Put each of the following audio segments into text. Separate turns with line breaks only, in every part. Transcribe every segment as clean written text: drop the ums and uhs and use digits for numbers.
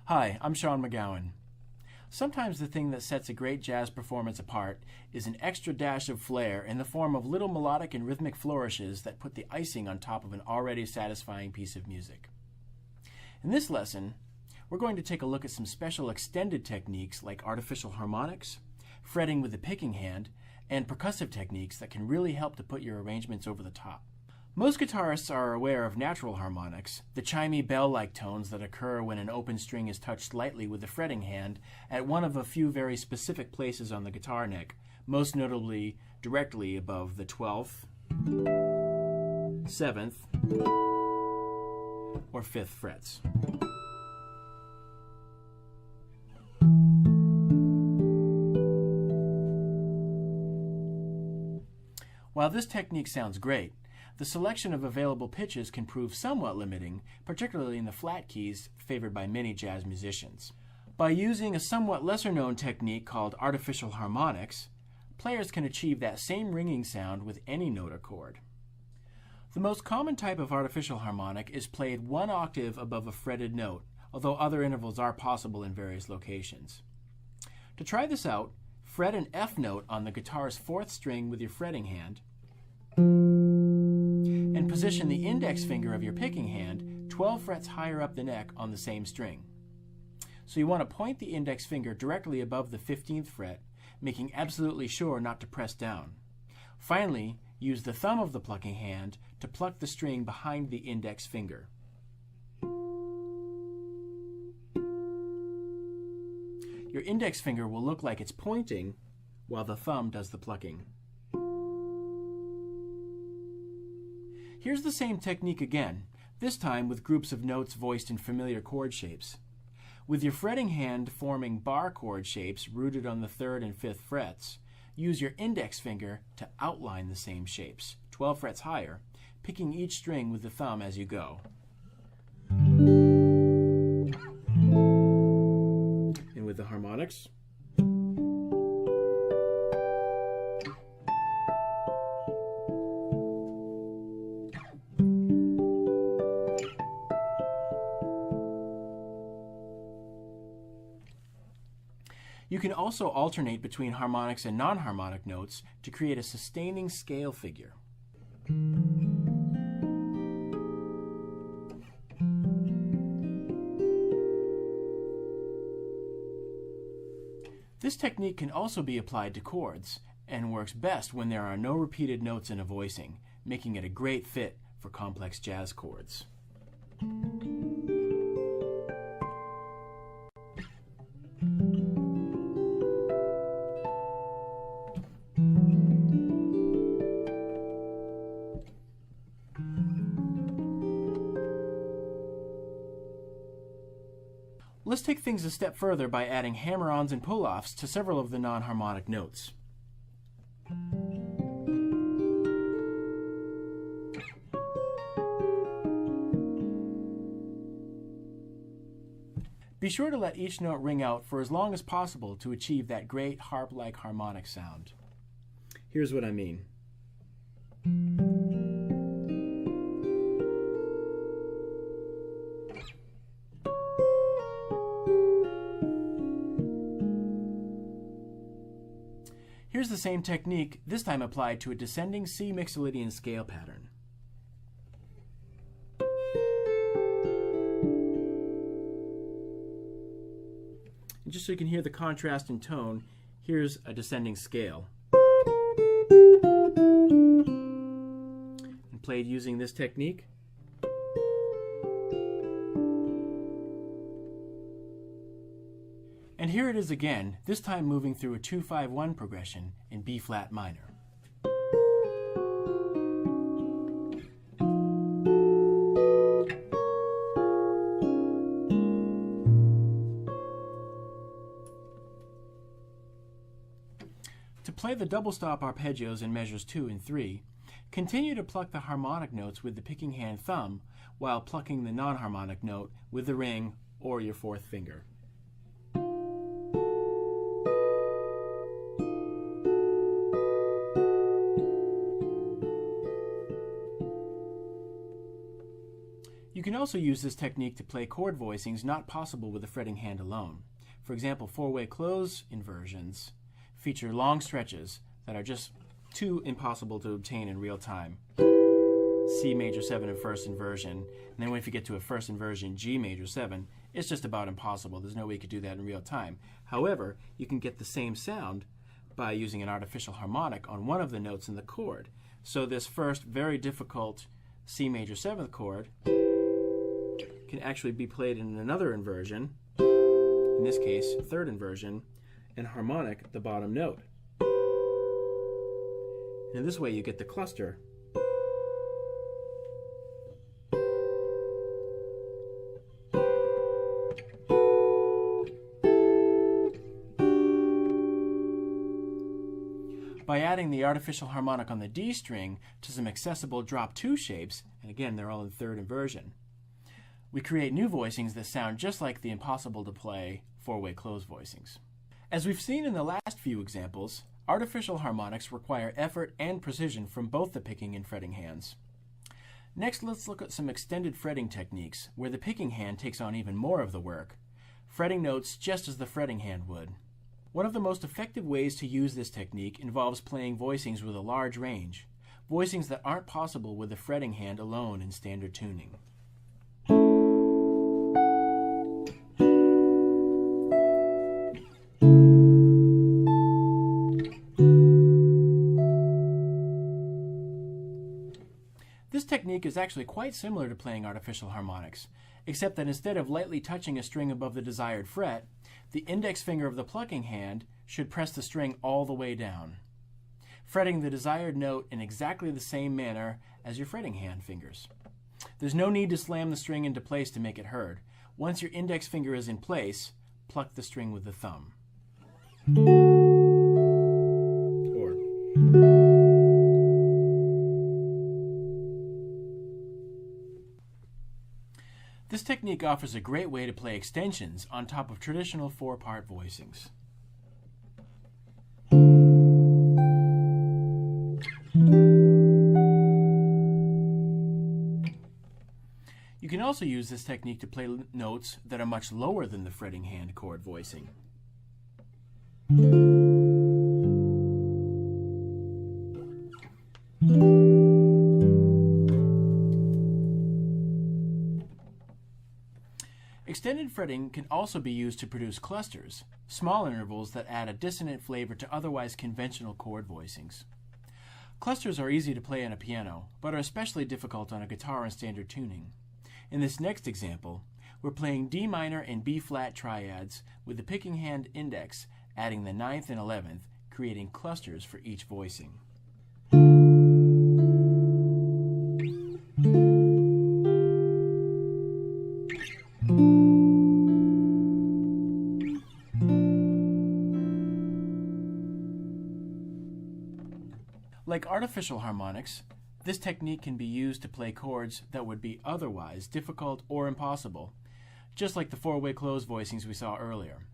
Hi, I'm Sean McGowan. Sometimes the thing that sets a great jazz performance apart is an extra dash of flair in the form of little melodic and rhythmic flourishes that put the icing on top of an already satisfying piece of music. In this lesson, we're going to take a look at some special extended techniques like artificial harmonics, fretting with the picking hand, and percussive techniques that can really help to put your arrangements over the top. Most guitarists are aware of natural harmonics, the chimey bell-like tones that occur when an open string is touched lightly with the fretting hand at one of a few very specific places on the guitar neck, most notably directly above the 12th, 7th, or 5th frets. While this technique sounds great, the selection of available pitches can prove somewhat limiting, particularly in the flat keys favored by many jazz musicians. By using a somewhat lesser-known technique called artificial harmonics, players can achieve that same ringing sound with any note or chord. The most common type of artificial harmonic is played one octave above a fretted note, although other intervals are possible in various locations. To try this out, fret an F note on the guitar's 4th string with your fretting hand, and position the index finger of your picking hand 12 frets higher up the neck on the same string. So you want to point the index finger directly above the 15th fret, making absolutely sure not to press down. Finally, use the thumb of the plucking hand to pluck the string behind the index finger. Your index finger will look like it's pointing while the thumb does the plucking. Here's the same technique again, this time with groups of notes voiced in familiar chord shapes. With your fretting hand forming bar chord shapes rooted on the 3rd and 5th frets, use your index finger to outline the same shapes, 12 frets higher, picking each string with the thumb as you go. And with the harmonics, you can also alternate between harmonics and non-harmonic notes to create a sustaining scale figure. This technique can also be applied to chords and works best when there are no repeated notes in a voicing, making it a great fit for complex jazz chords. Let's take things a step further by adding hammer-ons and pull-offs to several of the non-harmonic notes. Be sure to let each note ring out for as long as possible to achieve that great harp-like harmonic sound. Here's what I mean. Here's the same technique, this time applied to a descending C mixolydian scale pattern. And just so you can hear the contrast in tone, here's a descending scale. And played using this technique. And here it is again, this time moving through a 2-5-1 progression in B-flat minor. To play the double stop arpeggios in measures 2 and 3, continue to pluck the harmonic notes with the picking hand thumb while plucking the non-harmonic note with the ring or your 4th finger. You can also use this technique to play chord voicings not possible with the fretting hand alone. For example, four-way close inversions feature long stretches that are just too impossible to obtain in real time. C major 7 in first inversion, and then if you get to a first inversion G major 7, it's just about impossible. There's no way you could do that in real time. However, you can get the same sound by using an artificial harmonic on one of the notes in the chord. So this first very difficult C major 7th chord can actually be played in another inversion, in this case, third inversion, and harmonic the bottom note. And this way you get the cluster. By adding the artificial harmonic on the D string to some accessible drop 2 shapes, and again they're all in third inversion, we create new voicings that sound just like the impossible to play four-way close voicings. As we've seen in the last few examples, artificial harmonics require effort and precision from both the picking and fretting hands. Next, let's look at some extended fretting techniques where the picking hand takes on even more of the work, fretting notes just as the fretting hand would. One of the most effective ways to use this technique involves playing voicings with a large range, voicings that aren't possible with the fretting hand alone in standard tuning. This technique is actually quite similar to playing artificial harmonics, except that instead of lightly touching a string above the desired fret, the index finger of the plucking hand should press the string all the way down, fretting the desired note in exactly the same manner as your fretting hand fingers. There's no need to slam the string into place to make it heard. Once your index finger is in place, pluck the string with the thumb. This technique offers a great way to play extensions on top of traditional four-part voicings. You can also use this technique to play notes that are much lower than the fretting hand chord voicing. Extended fretting can also be used to produce clusters, small intervals that add a dissonant flavor to otherwise conventional chord voicings. Clusters are easy to play on a piano, but are especially difficult on a guitar in standard tuning. In this next example, we're playing D minor and B flat triads with the picking hand index adding the 9th and 11th, creating clusters for each voicing. Like artificial harmonics, this technique can be used to play chords that would be otherwise difficult or impossible, just like the four-way close voicings we saw earlier.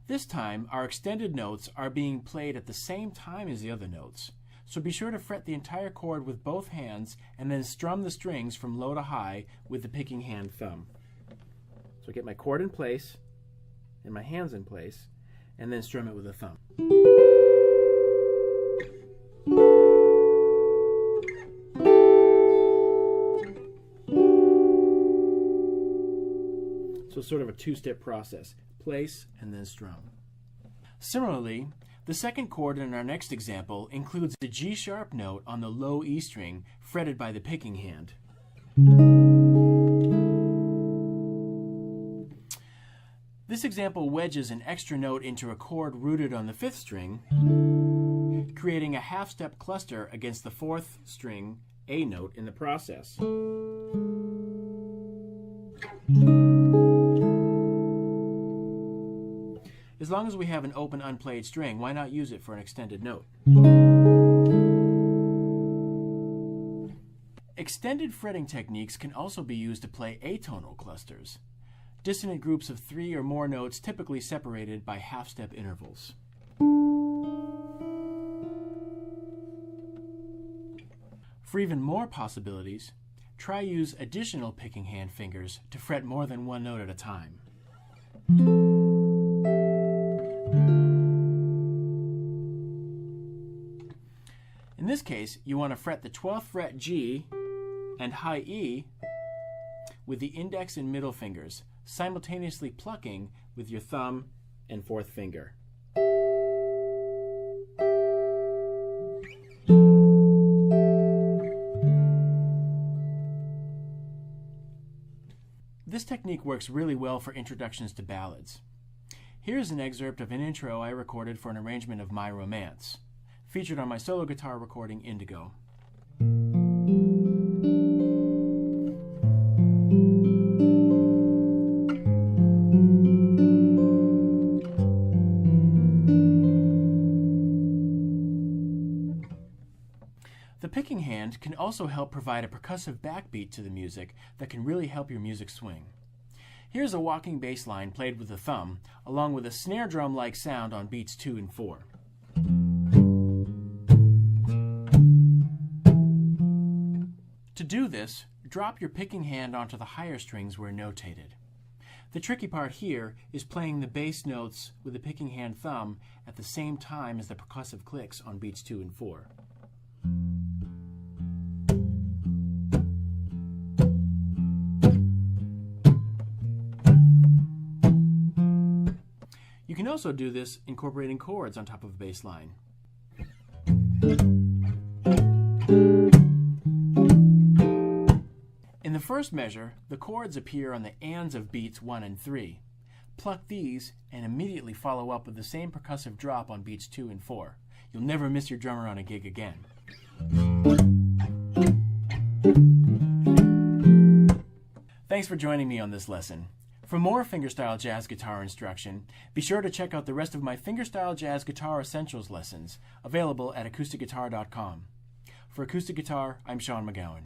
This time, our extended notes are being played at the same time as the other notes, so be sure to fret the entire chord with both hands and then strum the strings from low to high with the picking hand thumb. So get my chord in place and my hands in place, and then strum it with the thumb. So sort of a two-step process, place and then strum. Similarly, the second chord in our next example includes the G-sharp note on the low E string fretted by the picking hand. This example wedges an extra note into a chord rooted on the 5th string, creating a half-step cluster against the 4th string A note in the process. As long as we have an open unplayed string, why not use it for an extended note? Extended fretting techniques can also be used to play atonal clusters, dissonant groups of 3 or more notes typically separated by half-step intervals. For even more possibilities, try use additional picking hand fingers to fret more than one note at a time. In this case, you want to fret the 12th fret G and high E with the index and middle fingers, simultaneously plucking with your thumb and fourth finger. This technique works really well for introductions to ballads. Here's an excerpt of an intro I recorded for an arrangement of My Romance, featured on my solo guitar recording Indigo. The picking hand can also help provide a percussive backbeat to the music that can really help your music swing. Here's a walking bass line played with the thumb, along with a snare drum-like sound on beats 2 and 4. To do this, drop your picking hand onto the higher strings where notated. The tricky part here is playing the bass notes with the picking hand thumb at the same time as the percussive clicks on beats 2 and 4. You can also do this incorporating chords on top of a bass line. In the first measure, the chords appear on the ands of beats 1 and 3. Pluck these and immediately follow up with the same percussive drop on beats 2 and 4. You'll never miss your drummer on a gig again. Thanks for joining me on this lesson. For more fingerstyle jazz guitar instruction, be sure to check out the rest of my fingerstyle jazz guitar essentials lessons, available at acousticguitar.com. For Acoustic Guitar, I'm Sean McGowan.